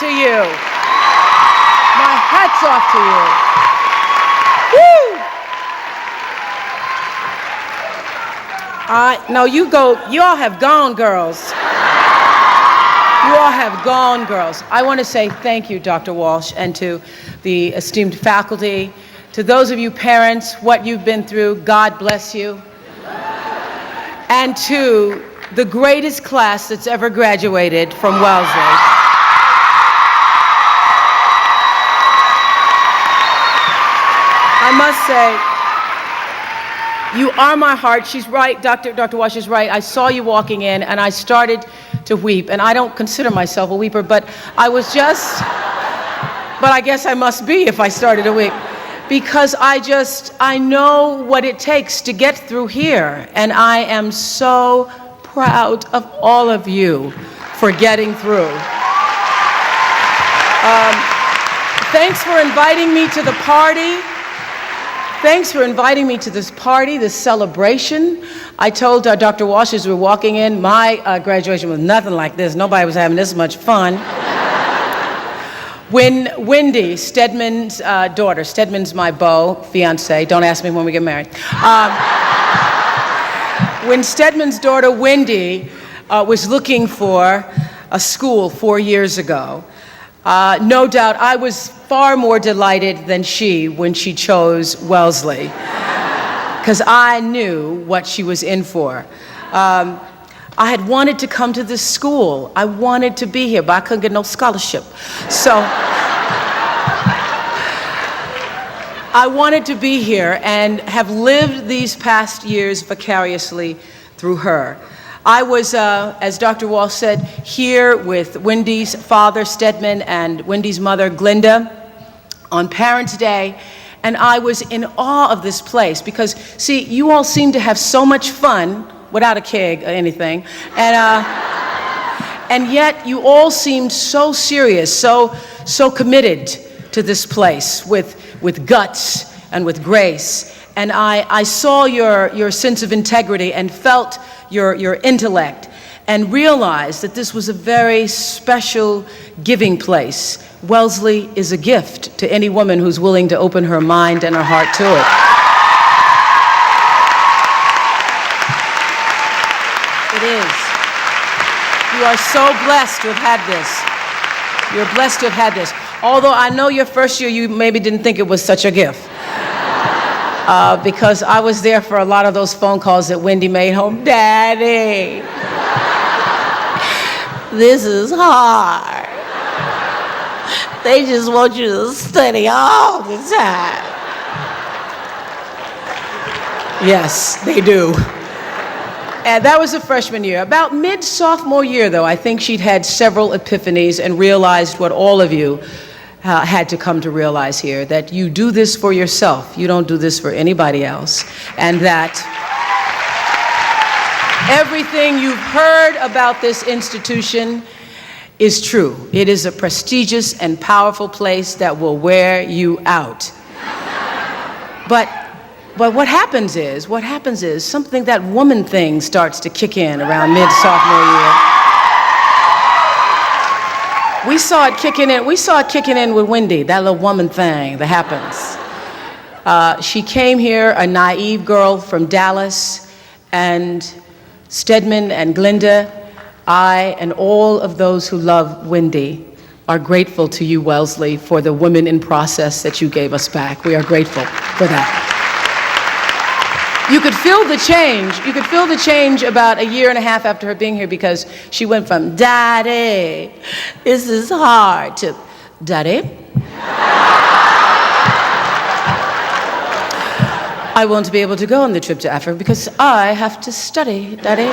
to you. My hat's off to you. Woo! No, you all have gone, girls. You all have gone, girls. I want to say thank you, Dr. Walsh, and to the esteemed faculty, to those of you parents, what you've been through, God bless you. And to the greatest class that's ever graduated from Wellesley. I must say, you are my heart. She's right, Dr. Walsh is right. I saw you walking in and I started to weep. And I don't consider myself a weeper, but I guess I must be if I started to weep. Because I know what it takes to get through here. And I am so proud of all of you for getting through. Thanks for inviting me to the party. Thanks for inviting me to this party, this celebration. I told Dr. Walsh as we were walking in, my graduation was nothing like this. Nobody was having this much fun. When Wendy, Stedman's daughter, Stedman's my beau, fiance, don't ask me when we get married. When Stedman's daughter, Wendy, was looking for a school 4 years ago, no doubt I was far more delighted than she when she chose Wellesley, because I knew what she was in for. I had wanted to come to this school. I wanted to be here, but I couldn't get no scholarship. So I wanted to be here and have lived these past years vicariously through her. I was, as Dr. Walsh said, here with Wendy's father, Stedman, and Wendy's mother, Glinda, on Parents' Day, and I was in awe of this place because, see, you all seem to have so much fun without a keg or anything, and yet you all seemed so serious, so committed to this place with guts and with grace. And I saw your sense of integrity and felt your intellect and realized that this was a very special giving place. Wellesley is a gift to any woman who's willing to open her mind and her heart to it. It is. You are so blessed to have had this. You're blessed to have had this. Although I know your first year you maybe didn't think it was such a gift. Because I was there for a lot of those phone calls that Wendy made home. Daddy, this is hard. They just want you to study all the time. Yes, they do. And that was a freshman year. About mid-sophomore year, though, I think she'd had several epiphanies and realized what all of you had to come to realize here, that you do this for yourself. You don't do this for anybody else. And that everything you've heard about this institution is true. It is a prestigious and powerful place that will wear you out. But what happens is something, that woman thing starts to kick in around mid-sophomore year. We saw it kicking in with Wendy, that little woman thing that happens. She came here, a naive girl from Dallas, and Stedman and Glinda, I and all of those who love Wendy are grateful to you, Wellesley, for the women in process that you gave us back. We are grateful for that. You could feel the change. You could feel the change about a year and a half after her being here, because she went from, Daddy, this is hard, to, Daddy, I won't be able to go on the trip to Africa because I have to study, Daddy.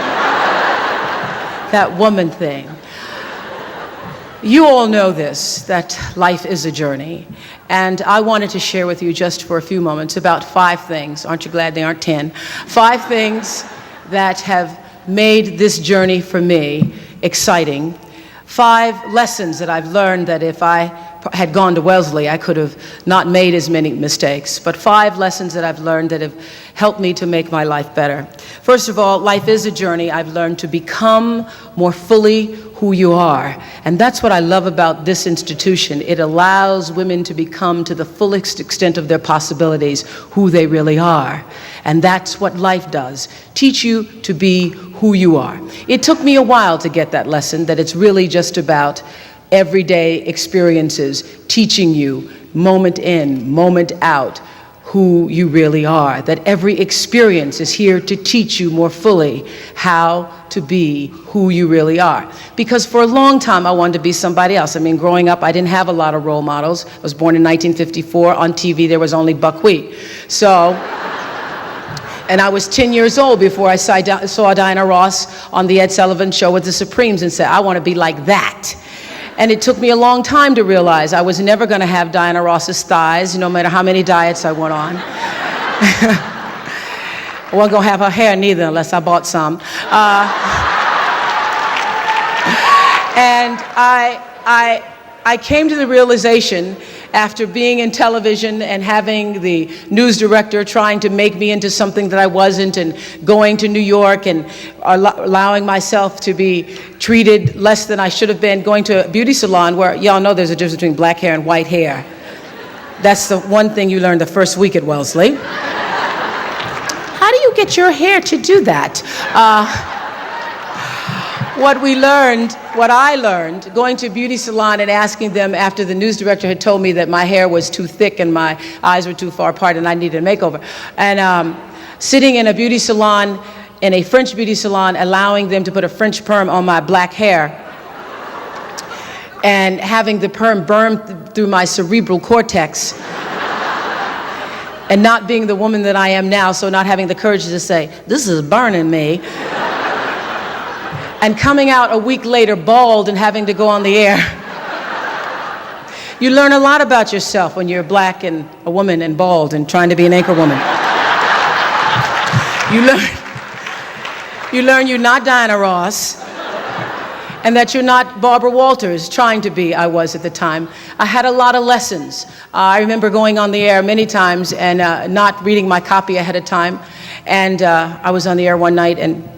That woman thing. You all know this, that life is a journey. And I wanted to share with you just for a few moments about 5 things. Aren't you glad they aren't 10? 5 things that have made this journey for me exciting. 5 lessons that I've learned that if I had gone to Wellesley, I could have not made as many mistakes. But 5 lessons that I've learned that have helped me to make my life better. First of all, life is a journey. I've learned to become more fully who you are. And that's what I love about this institution. It allows women to become, to the fullest extent of their possibilities, who they really are. And that's what life does. Teach you to be who you are. It took me a while to get that lesson, that it's really just about everyday experiences teaching you, moment in, moment out, who you really are. That every experience is here to teach you more fully how to be who you really are. Because for a long time I wanted to be somebody else. I mean, growing up I didn't have a lot of role models. I was born in 1954. On TV there was only buckwheat. So, and I was 10 years old before I saw Diana Ross on the Ed Sullivan Show with the Supremes and said, I want to be like that. And it took me a long time to realize I was never going to have Diana Ross's thighs, no matter how many diets I went on. I wasn't going to have her hair neither unless I bought some. And I came to the realization after being in television and having the news director trying to make me into something that I wasn't, and going to New York and allowing myself to be treated less than I should have been, going to a beauty salon where y'all know there's a difference between black hair and white hair. That's the one thing you learn the first week at Wellesley. How do you get your hair to do that? What I learned, going to a beauty salon and asking them after the news director had told me that my hair was too thick and my eyes were too far apart and I needed a makeover. And sitting in a beauty salon, in a French beauty salon, allowing them to put a French perm on my black hair and having the perm burn through my cerebral cortex and not being the woman that I am now, so not having the courage to say, this is burning me. And coming out a week later bald and having to go on the air. You learn a lot about yourself when you're black and a woman and bald and trying to be an anchor woman. You learn you're not Diana Ross and that you're not Barbara Walters trying to be. I was at the time. I had a lot of lessons. I remember going on the air many times and not reading my copy ahead of time. And I was on the air one night and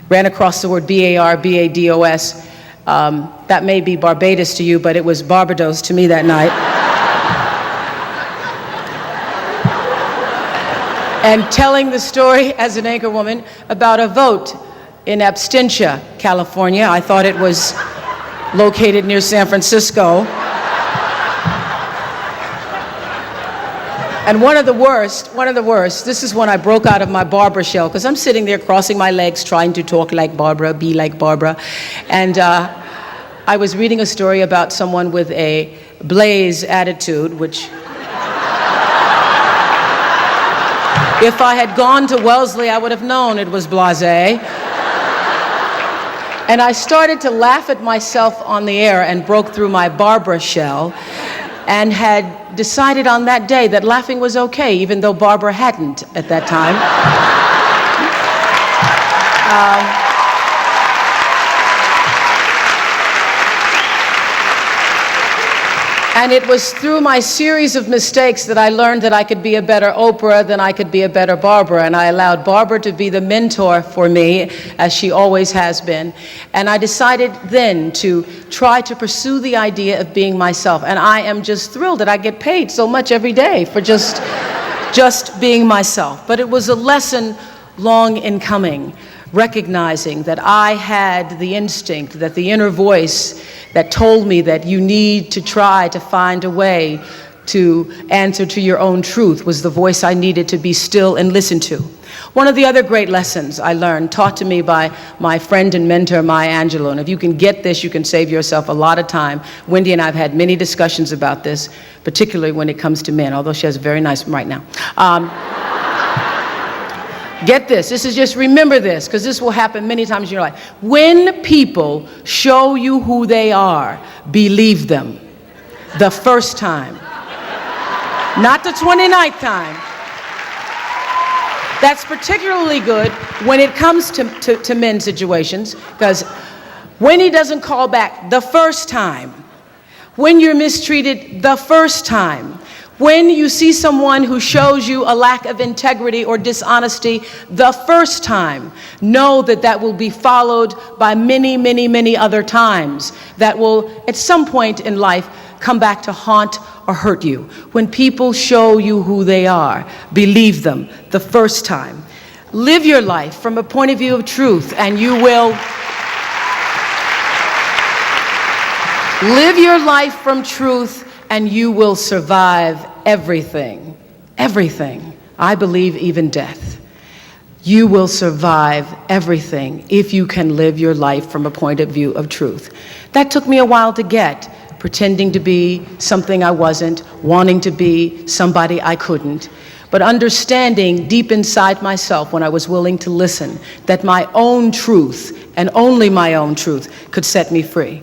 ran across the word B-A-R-B-A-D-O-S. That may be Barbados to you, but it was Barbados to me that night. And telling the story as an anchor woman about a vote in Absentia, California. I thought it was located near San Francisco. And one of the worst, this is when I broke out of my Barbara shell, because I'm sitting there crossing my legs, trying to talk like Barbara, be like Barbara. And I was reading a story about someone with a blaze attitude, which, if I had gone to Wellesley, I would have known it was blasé. And I started to laugh at myself on the air and broke through my Barbara shell, and had decided on that day that laughing was okay, even though Barbara hadn't at that time. And it was through my series of mistakes that I learned that I could be a better Oprah than I could be a better Barbara. And I allowed Barbara to be the mentor for me, as she always has been. And I decided then to try to pursue the idea of being myself. And I am just thrilled that I get paid so much every day for just being myself. But it was a lesson long in coming, recognizing that I had the instinct, that the inner voice that told me that you need to try to find a way to answer to your own truth was the voice I needed to be still and listen to. One of the other great lessons I learned, taught to me by my friend and mentor, Maya Angelou, and if you can get this, you can save yourself a lot of time. Wendy and I have had many discussions about this, particularly when it comes to men, although she has a very nice one right now. Get this is just, remember this, because this will happen many times in your life. When people show you who they are, believe them the first time, not the 29th time. That's particularly good when it comes to men's situations, because when he doesn't call back the first time, when you're mistreated the first time, when you see someone who shows you a lack of integrity or dishonesty the first time, know that that will be followed by many, many, many other times that will, at some point in life, come back to haunt or hurt you. When people show you who they are, believe them the first time. Live your life from a point of view of truth, and you will live your life from truth, and you will survive everything. Everything. I believe even death. You will survive everything if you can live your life from a point of view of truth. That took me a while to get, pretending to be something I wasn't, wanting to be somebody I couldn't, but understanding deep inside myself when I was willing to listen that my own truth, and only my own truth, could set me free.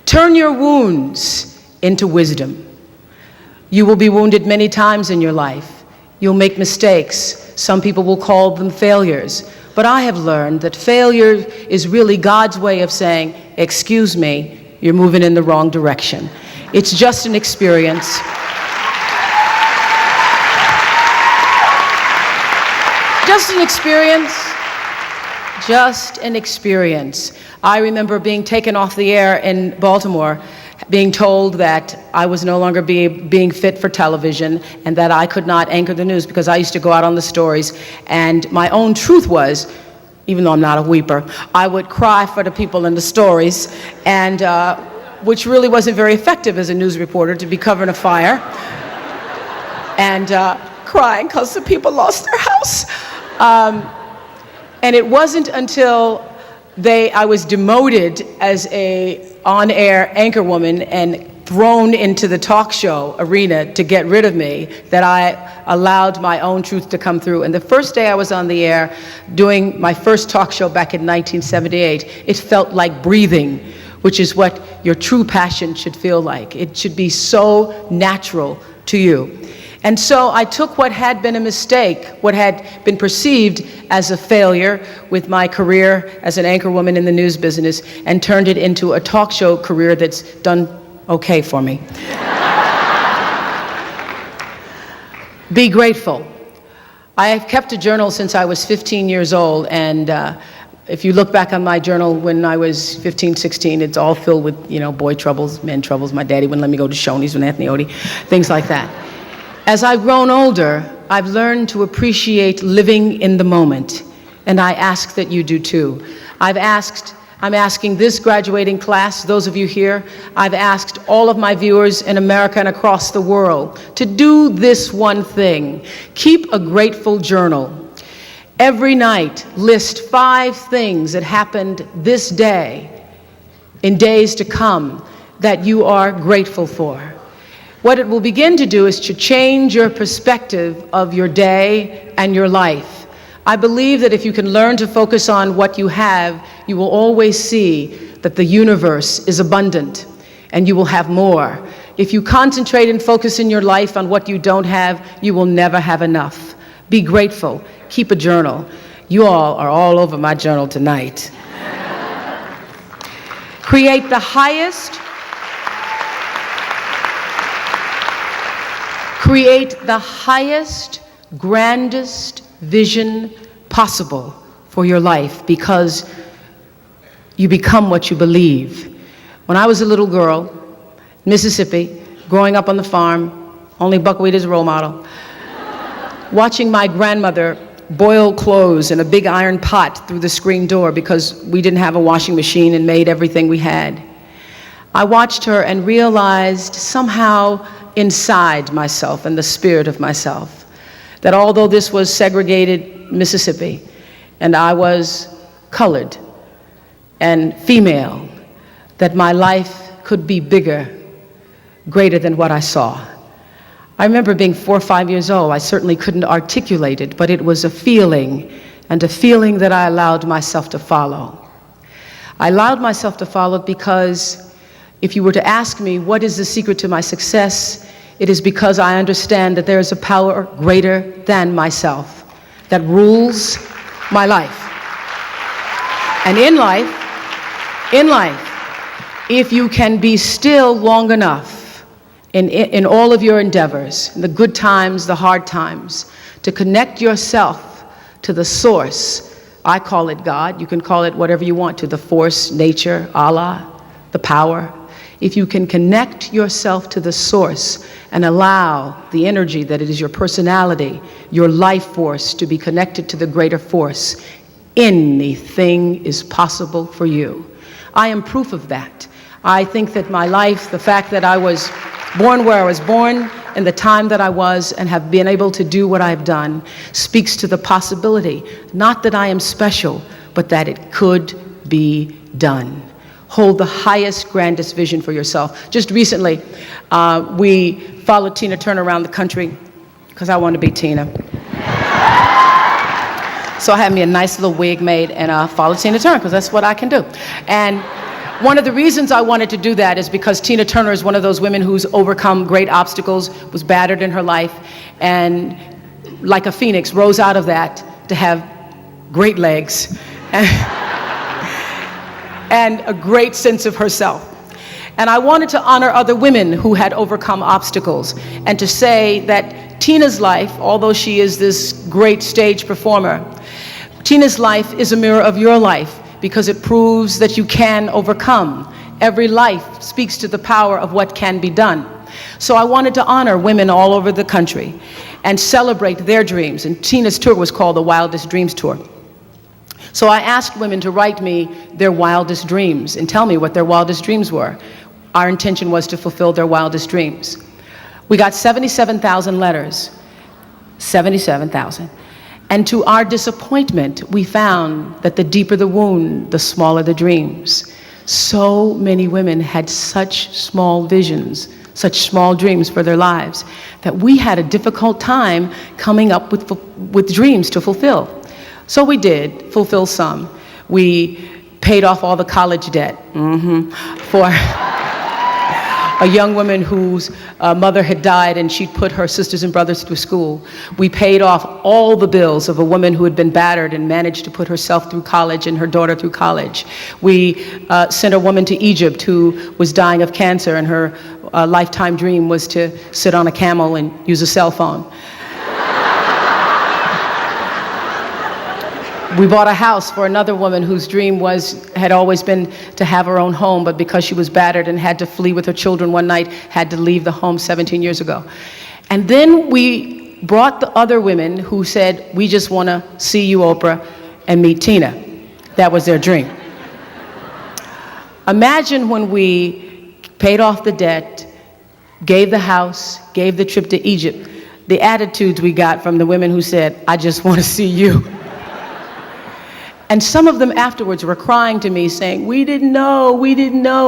Turn your wounds into wisdom. You will be wounded many times in your life. You'll make mistakes. Some people will call them failures. But I have learned that failure is really God's way of saying, excuse me, you're moving in the wrong direction. It's just an experience. Just an experience. Just an experience. I remember being taken off the air in Baltimore, being told that I was no longer being fit for television and that I could not anchor the news because I used to go out on the stories. And my own truth was, even though I'm not a weeper, I would cry for the people in the stories, and which really wasn't very effective as a news reporter, to be covering a fire and crying because the people lost their house. And it wasn't until I was demoted as a on-air anchorwoman and thrown into the talk show arena to get rid of me that I allowed my own truth to come through. And the first day I was on the air doing my first talk show back in 1978, it felt like breathing, which is what your true passion should feel like. It should be so natural to you. And so I took what had been a mistake, what had been perceived as a failure with my career as an anchorwoman in the news business, and turned it into a talk show career that's done okay for me. Be grateful. I have kept a journal since I was 15 years old, and if you look back on my journal when I was 15, 16, it's all filled with, boy troubles, men troubles. My daddy wouldn't let me go to Shoney's with Anthony Odie, things like that. As I've grown older, I've learned to appreciate living in the moment, and I ask that you do too. I'm asking this graduating class, those of you here, I've asked all of my viewers in America and across the world to do this one thing. Keep a grateful journal. Every night, list 5 things that happened this day, in days to come, that you are grateful for. What it will begin to do is to change your perspective of your day and your life. I believe that if you can learn to focus on what you have, you will always see that the universe is abundant and you will have more. If you concentrate and focus in your life on what you don't have, you will never have enough. Be grateful. Keep a journal. You all are all over my journal tonight. Create the highest grandest vision possible for your life, because you become what you believe. When I was a little girl in Mississippi, growing up on the farm, only buckwheat as a role model, watching my grandmother boil clothes in a big iron pot through the screen door because we didn't have a washing machine and made everything we had. I watched her and realized somehow inside myself and the spirit of myself that although this was segregated Mississippi and I was colored and female, that my life could be bigger, greater than what I saw. I remember being 4 or 5 years old. I certainly couldn't articulate it, but it was a feeling, and a feeling that I allowed myself to follow. I allowed myself to follow because if you were to ask me what is the secret to my success, it is because I understand that there is a power greater than myself that rules my life. And in life, If you can be still long enough in all of your endeavors, the good times, the hard times, to connect yourself to the source. I call it God. You can call it whatever you want to, the force, nature, Allah, the power. If you can connect yourself to the source and allow the energy that it is your personality, your life force, to be connected to the greater force, anything is possible for you. I am proof of that. I think that my life, the fact that I was born where I was born, in the time that I was, and have been able to do what I've done, speaks to the possibility, not that I am special, but that it could be done. Hold the highest, grandest vision for yourself. Just recently, we followed Tina Turner around the country, because I want to be Tina. So I had me a nice little wig made and followed Tina Turner, because that's what I can do. And one of the reasons I wanted to do that is because Tina Turner is one of those women who's overcome great obstacles, was battered in her life, and like a phoenix, rose out of that to have great legs and a great sense of herself. And I wanted to honor other women who had overcome obstacles, and to say that Tina's life, although she is this great stage performer, Tina's life is a mirror of your life, because it proves that you can overcome. Every life speaks to the power of what can be done. So I wanted to honor women all over the country and celebrate their dreams. And Tina's tour was called the Wildest Dreams Tour. So I asked women to write me their wildest dreams and tell me what their wildest dreams were. Our intention was to fulfill their wildest dreams. We got 77,000 letters, 77,000. And to our disappointment, we found that the deeper the wound, the smaller the dreams. So many women had such small visions, such small dreams for their lives, that we had a difficult time coming up with dreams to fulfill. So we did fulfill some. We paid off all the college debt for a young woman whose mother had died, and she'd put her sisters and brothers through school. We paid off all the bills of a woman who had been battered and managed to put herself through college and her daughter through college. We sent a woman to Egypt who was dying of cancer, and her lifetime dream was to sit on a camel and use a cell phone. We bought a house for another woman whose dream had always been to have her own home, but because she was battered and had to flee with her children one night, had to leave the home 17 years ago. And then we brought the other women who said, we just want to see you, Oprah, and meet Tina. That was their dream. Imagine when we paid off the debt, gave the house, gave the trip to Egypt, the attitudes we got from the women who said, I just want to see you. And some of them afterwards were crying to me saying, we didn't know,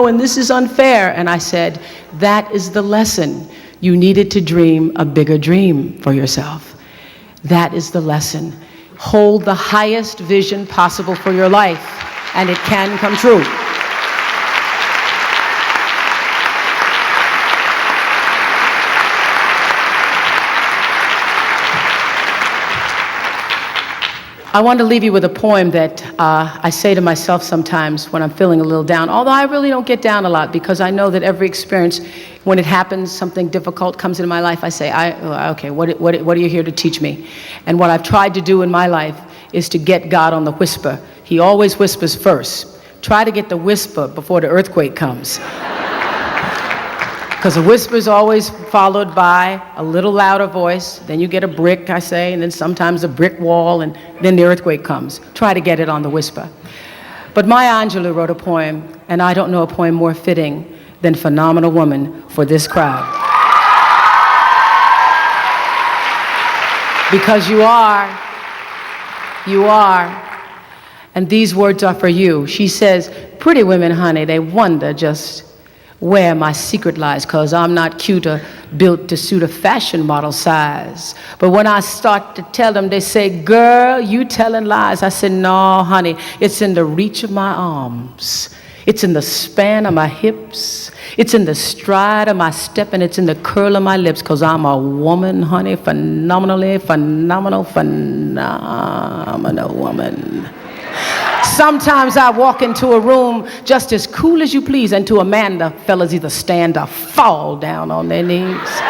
and this is unfair. And I said, that is the lesson. You needed to dream a bigger dream for yourself. That is the lesson. Hold the highest vision possible for your life, and it can come true. I want to leave you with a poem that I say to myself sometimes when I'm feeling a little down, although I really don't get down a lot, because I know that every experience, when it happens, something difficult comes into my life, I say, okay, what are you here to teach me? And what I've tried to do in my life is to get God on the whisper. He always whispers first. Try to get the whisper before the earthquake comes. Because a whisper is always followed by a little louder voice, then you get a brick, I say, and then sometimes a brick wall, and then the earthquake comes. Try to get it on the whisper. But Maya Angelou wrote a poem, and I don't know a poem more fitting than Phenomenal Woman for this crowd. Because you are, and these words are for you. She says, pretty women, honey, they wonder just where my secret lies, 'cause I'm not cute or built to suit a fashion model size. But when I start to tell them, they say, girl, you telling lies. I said, no, honey, it's in the reach of my arms. It's in the span of my hips. It's in the stride of my step, and it's in the curl of my lips, 'cause I'm a woman, honey, phenomenal woman. Sometimes I walk into a room just as cool as you please, and to a man, the fellas either stand or fall down on their knees.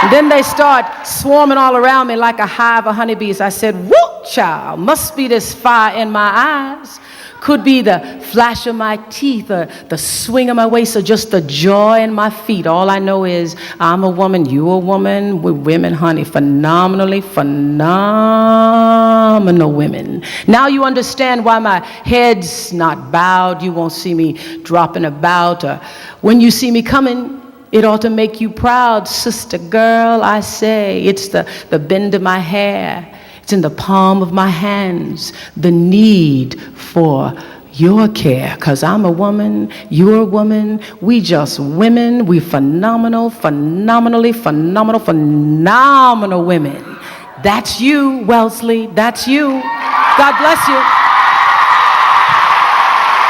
And then they start swarming all around me like a hive of honeybees. I said, whoop, child, must be this fire in my eyes. Could be the flash of my teeth, or the swing of my waist, or just the joy in my feet. All I know is I'm a woman, you a woman. We're women, honey, phenomenally phenomenal women. Now you understand why my head's not bowed. You won't see me dropping about. Or when you see me coming, it ought to make you proud, sister girl, I say. It's the bend of my hair. It's in the palm of my hands, the need for your care. Because I'm a woman, you're a woman, we just women, we phenomenal, phenomenally phenomenal, phenomenal women. That's you, Wellesley, that's you. God bless you.